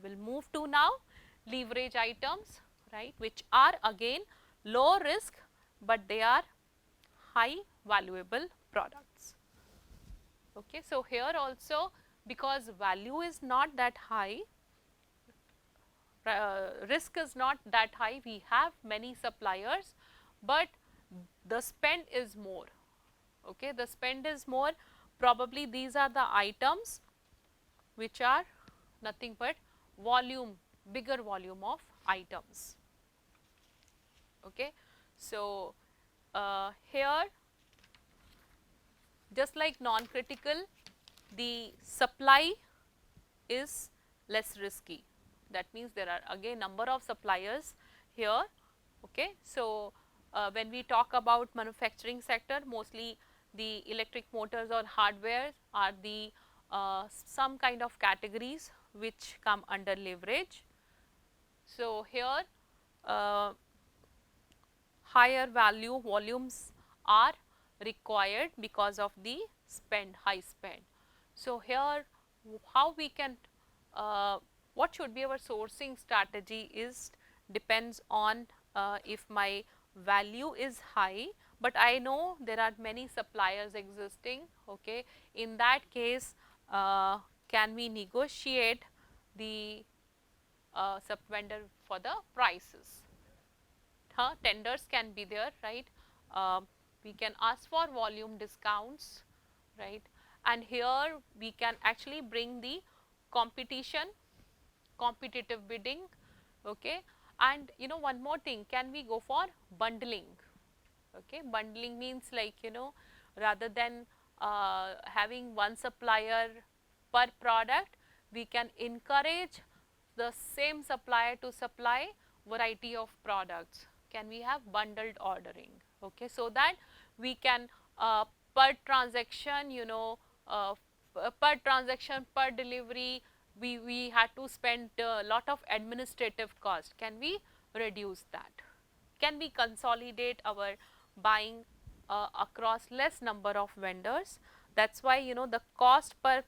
will move to now leverage items, right, which are again low risk, but they are high valuable products. Okay. So, here also because value is not that high, risk is not that high, we have many suppliers, but the spend is more. Okay. The spend is more, probably these are the items which are nothing but volume, bigger volume of items. Okay. So, here just like non-critical, the supply is less risky. That means there are again number of suppliers here. Okay. So, when we talk about manufacturing sector, mostly the electric motors or hardware are the some kind of categories which come under leverage. So, here higher value volumes are required because of the spend, high spend. So, here how we can what should be our sourcing strategy is depends on if my value is high, but I know there are many suppliers existing. Okay. In that case, can we negotiate the sub vendor for the prices? Tenders can be there, right. We can ask for volume discounts, right, and here we can actually bring the competition, competitive bidding. Okay. And you know one more thing, can we go for bundling? Okay. Bundling means like, you know, rather than having one supplier per product, we can encourage the same supplier to supply variety of products. Can we have bundled ordering? Okay. So that we can per transaction, you know, per transaction, per delivery, we had to spend a lot of administrative cost. Can we reduce that? Can we consolidate our buying across less number of vendors? That is why, you know, the cost per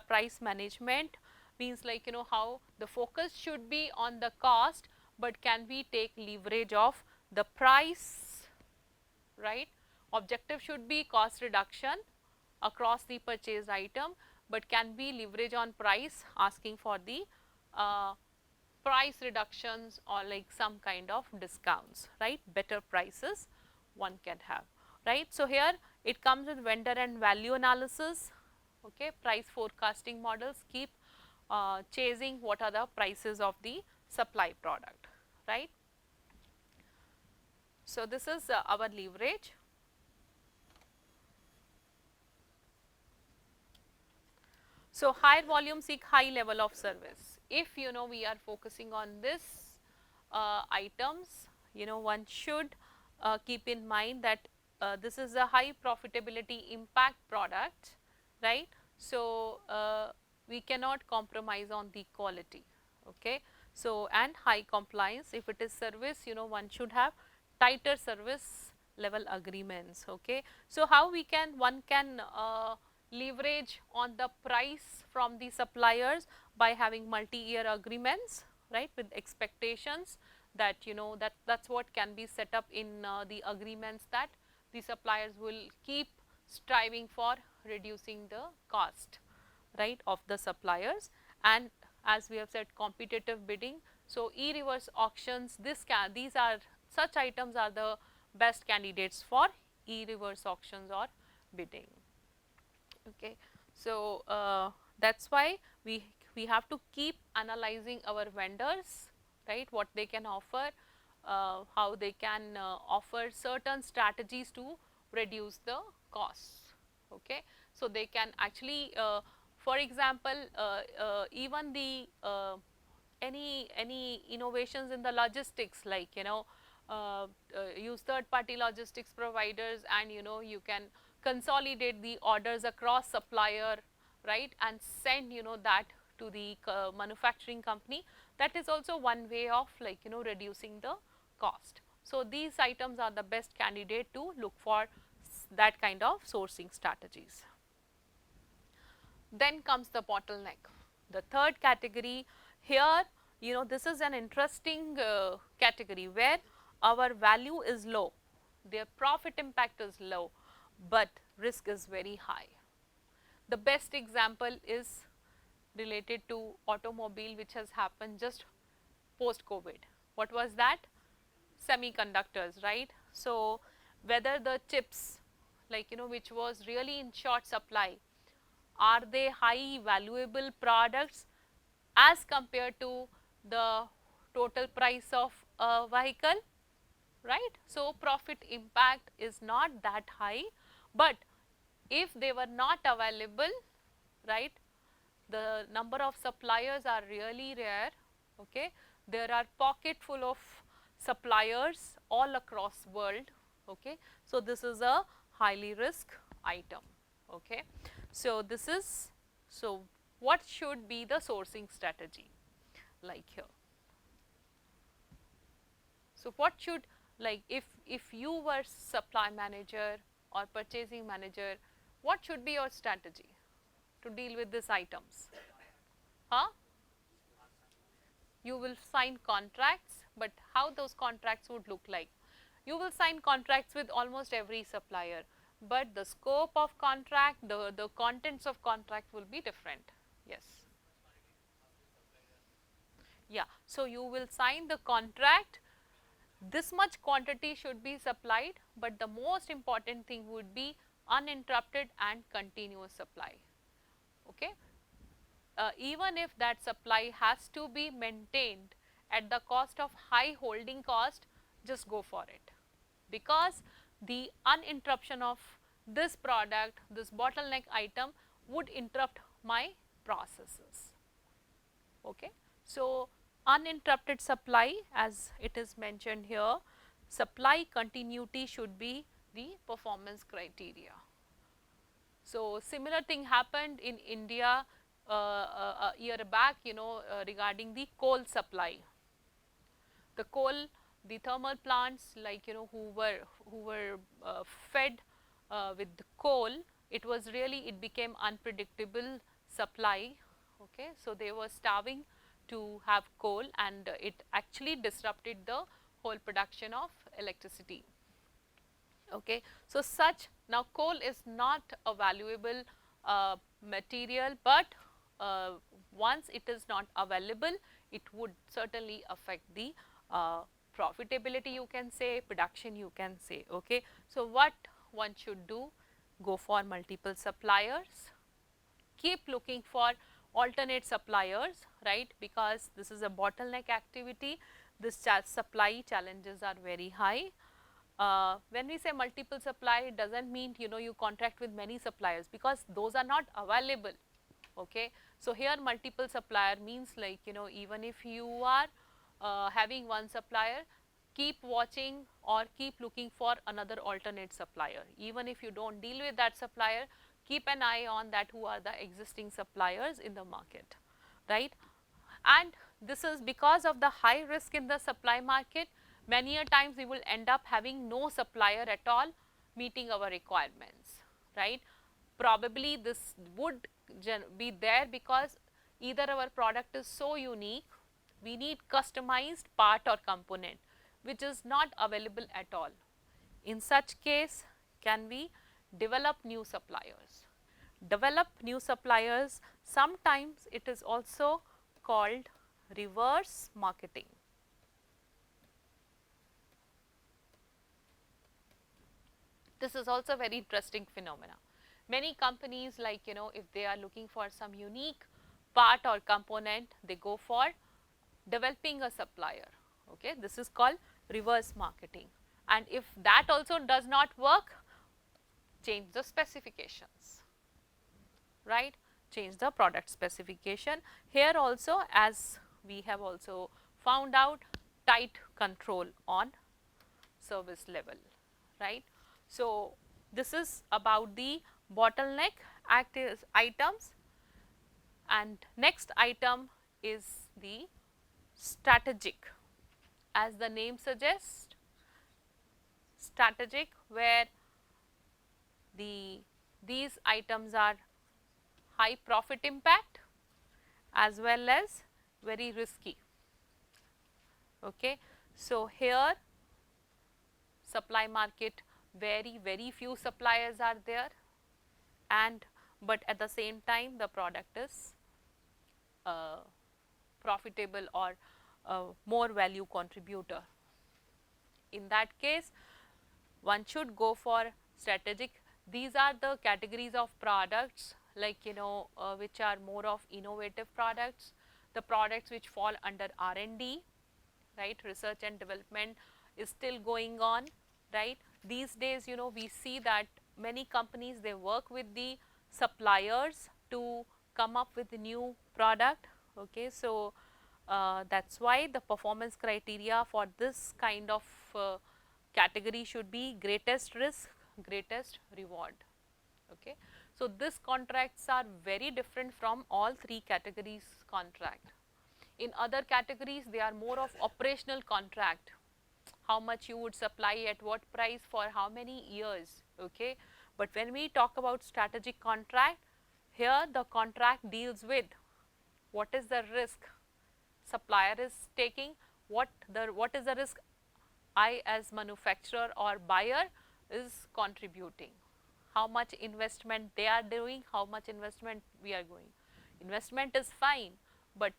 price management means like, you know, how the focus should be on the cost, but can we take leverage of the price, right. Objective should be cost reduction across the purchased item, but can we leverage on price, asking for the price reductions or like some kind of discounts, right, better prices one can have, right. So, here it comes with vendor and value analysis. Okay. Price forecasting models keep chasing what are the prices of the supply product, right. So, this is our leverage. So, higher volume seek high level of service. If you know we are focusing on this items, you know, one should keep in mind that this is a high profitability impact product, right. So, we cannot compromise on the quality. Okay. So, and high compliance, if it is service, you know, one should have tighter service level agreements. Okay. So, how we can, one can leverage on the price from the suppliers by having multi-year agreements, right, with expectations that, you know, that's what can be set up in the agreements, that the suppliers will keep striving for reducing the cost, right, of the suppliers. And as we have said, competitive bidding. So, e-reverse auctions, these are such items are the best candidates for e-reverse auctions or bidding. Okay. So, that is why we have to keep analyzing our vendors, right, what they can offer, how they can offer certain strategies to reduce the costs. Okay. So, they can actually for example, even the any innovations in the logistics, like, you know, use third party logistics providers, and you know you can consolidate the orders across supplier, right, and send, you know, that to the manufacturing company. That is also one way of, like, you know, reducing the cost. So, these items are the best candidate to look for that kind of sourcing strategies. Then comes the bottleneck. The third category Here, you know, this is an interesting category where our value is low, their profit impact is low, but risk is very high. The best example is related to automobile, which has happened just post COVID. What was that? Semiconductors, right? So whether the chips, like, you know, which was really in short supply, are they high valuable products as compared to the total price of a vehicle, right? So profit impact is not that high, but if they were not available, right, the number of suppliers are really rare, okay. There are pocket full of suppliers all across world, okay. So this is a highly risk item, okay. So this is, so what should be the sourcing strategy like here? So what should, like, if you were supply manager or purchasing manager, what should be your strategy to deal with these items? Huh? You will sign contracts, but how those contracts would look like? You will sign contracts with almost every supplier, but the scope of contract, the contents of contract will be different. Yes. Yeah. So you will sign the contract, this much quantity should be supplied, but the most important thing would be uninterrupted and continuous supply, okay. Even if that supply has to be maintained at the cost of high holding cost, just go for it, because the uninterruption of this product, this bottleneck item would interrupt my processes, okay. So uninterrupted supply, as it is mentioned here, supply continuity should be the performance criteria. So similar thing happened in India a year back, you know, regarding the coal supply. The coal, the thermal plants, like, you know, who were fed with the coal, it was really, it became unpredictable supply, okay. So they were starving to have coal, and it actually disrupted the whole production of electricity, okay. So such, now coal is not a valuable material, but uh, once it is not available, it would certainly affect the profitability, you can say, production, you can say, okay. So what one should do? Go for multiple suppliers, keep looking for alternate suppliers, right, because this is a bottleneck activity, this supply challenges are very high. When we say multiple supply, it does not mean, you know, you contract with many suppliers, because those are not available, okay. So here multiple supplier means, like, you know, even if you are having one supplier, keep watching or keep looking for another alternate supplier. Even if you do not deal with that supplier, keep an eye on that, who are the existing suppliers in the market, right. And this is because of the high risk in the supply market, many a times we will end up having no supplier at all meeting our requirements, right. Probably this would be there because either our product is so unique, we need customized part or component which is not available at all. In such case, can we develop new suppliers? Develop new suppliers, sometimes it is also called reverse marketing. This is also a very interesting phenomena. Many companies, like, you know, if they are looking for some unique part or component, they go for developing a supplier, okay. This is called reverse marketing, and if that also does not work, change the specifications, right, change the product specification. Here also, as we have also found out, tight control on service level, right. So this is about the bottleneck active items, and next item is the strategic. As the name suggests, strategic, where these items are high profit impact as well as very risky. Okay. So, here supply market, very few suppliers are there, and but at the same time the product is profitable or more value contributor. In that case, one should go for strategic. These are the categories of products, like which are more of innovative products, the products which fall under R&D, right, research and development is still going on, right. These days we see that many companies, they work with the suppliers to come up with a new product. Okay. So, that is why the performance criteria for this kind of category should be greatest risk, greatest reward. Okay. So, these contracts are very different from all three categories contract. In other categories, they are more of operational contract, how much you would supply at what price for how many years. Okay. But when we talk about strategic contract, here the contract deals with what is the risk supplier is taking, what is the risk I as manufacturer or buyer is contributing, how much investment they are doing, how much investment we are going. Investment is fine, but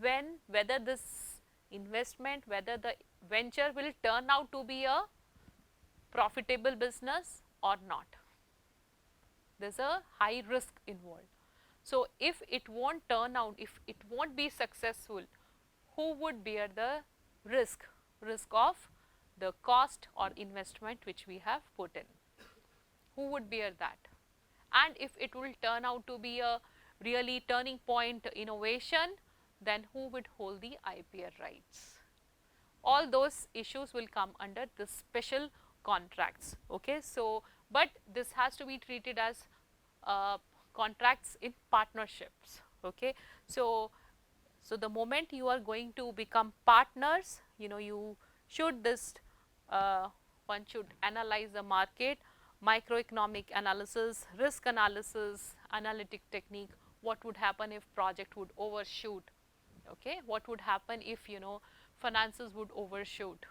whether this investment, whether the venture will turn out to be a profitable business or not. There is a high risk involved. So, if it won't turn out, if it won't be successful, who would bear the risk of the cost or investment which we have put in? Who would bear that? And if it will turn out to be a really turning point innovation, then who would hold the IPR rights? All those issues will come under the special contracts. Okay. So, but this has to be treated as contracts in partnerships. Okay. So, the moment you are going to become partners, you should one should analyze the market, microeconomic analysis, risk analysis, analytic technique, what would happen if project would overshoot, okay, what would happen if finances would overshoot,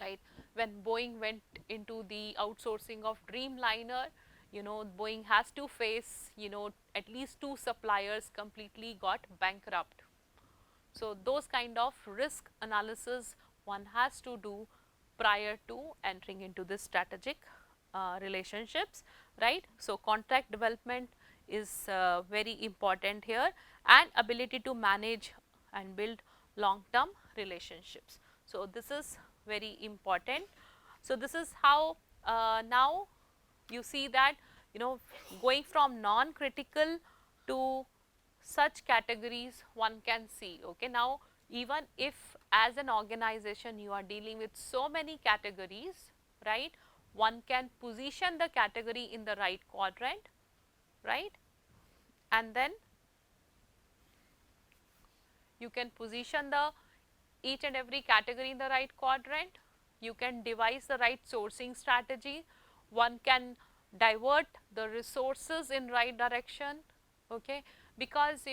right. When Boeing went into the outsourcing of Dreamliner, Boeing has to face at least 2 suppliers completely got bankrupt. So, those kind of risk analysis one has to do prior to entering into this strategic relationships, right. So, contract development is very important here, and ability to manage and build long term relationships. So, this is very important. So, this is how now you see that going from non critical to such categories one can see. Okay. Now, even if as an organization you are dealing with so many categories, right, one can position the category in the right quadrant, right, and then you can position the each and every category in the right quadrant. You can devise the right sourcing strategy. One can divert the resources in right direction, okay, because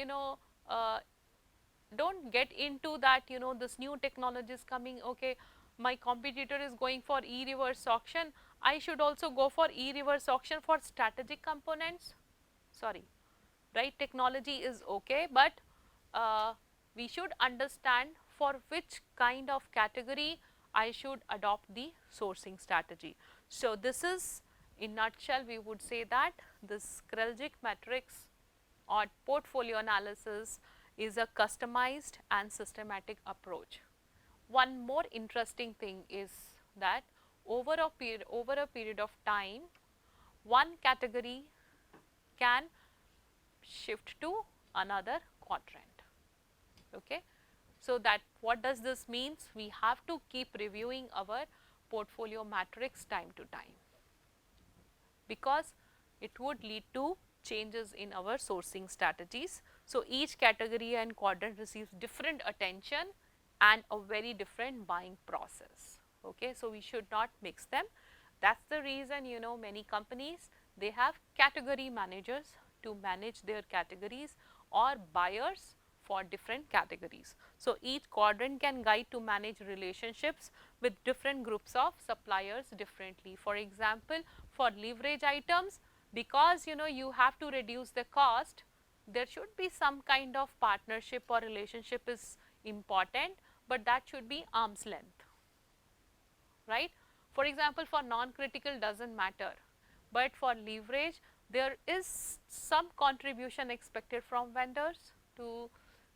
don't get into that this new technology is coming, okay, my competitor is going for e-reverse auction, I should also go for e-reverse auction for strategic components. Sorry, right, technology is okay, but we should understand for which kind of category I should adopt the sourcing strategy. So, this is in nutshell we would say that this Kreljic matrix or portfolio analysis is a customized and systematic approach. One more interesting thing is that over a period of time, one category can shift to another quadrant. Okay. So, that what does this means? We have to keep reviewing our portfolio matrix time to time, because it would lead to changes in our sourcing strategies. So, each category and quadrant receives different attention and a very different buying process. Okay. So, we should not mix them. That is the reason many companies, they have category managers to manage their categories, or buyers for different categories. So, each quadrant can guide to manage relationships with different groups of suppliers differently. For example, for leverage items, because you have to reduce the cost, there should be some kind of partnership or relationship is important, but that should be arm's length, right. For example, for non-critical doesn't matter, but for leverage there is some contribution expected from vendors to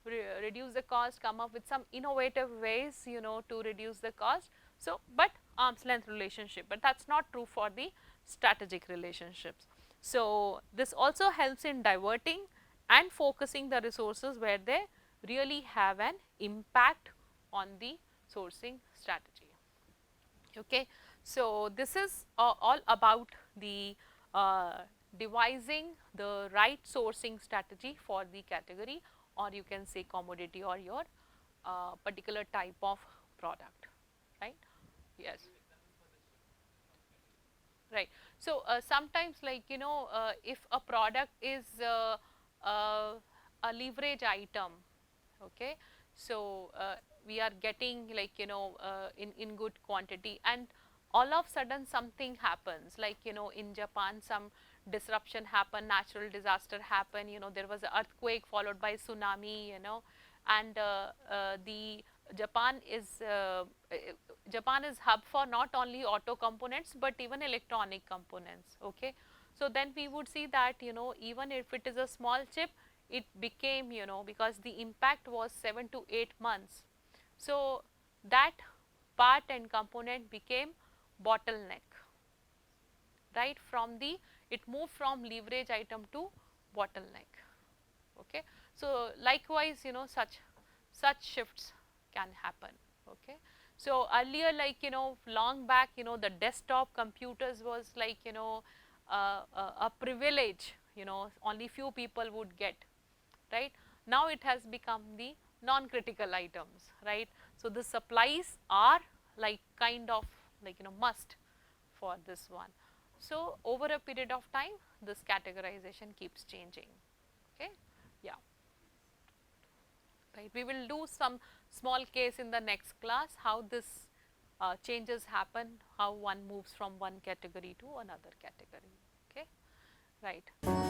reduce the cost, come up with some innovative ways to reduce the cost. So, but arm's length relationship, but that is not true for the strategic relationships. So, this also helps in diverting and focusing the resources where they really have an impact on the sourcing strategy. Okay. So, this is all about the devising the right sourcing strategy for the category, or you can say commodity, or your particular type of product, right. Yes. Right. So, sometimes like if a product is a leverage item, okay. So, we are getting like in good quantity, and all of sudden something happens, like in Japan some disruption happen, natural disaster happen, there was an earthquake followed by tsunami, and the Japan is hub for not only auto components but even electronic components, okay. So, then we would see that even if it is a small chip, it became because the impact was 7 to 8 months. So, that part and component became bottleneck, right, from the it moved from leverage item to bottleneck, okay. So, likewise such shifts can happen, okay. So, earlier like long back the desktop computers was like a privilege, only few people would get, right. Now, it has become the non-critical items, right. So, the supplies are like kind of like must for this one. So, over a period of time this categorization keeps changing, okay. Yeah, right. We will do some small case in the next class how this changes happen, how one moves from one category to another category, okay, right.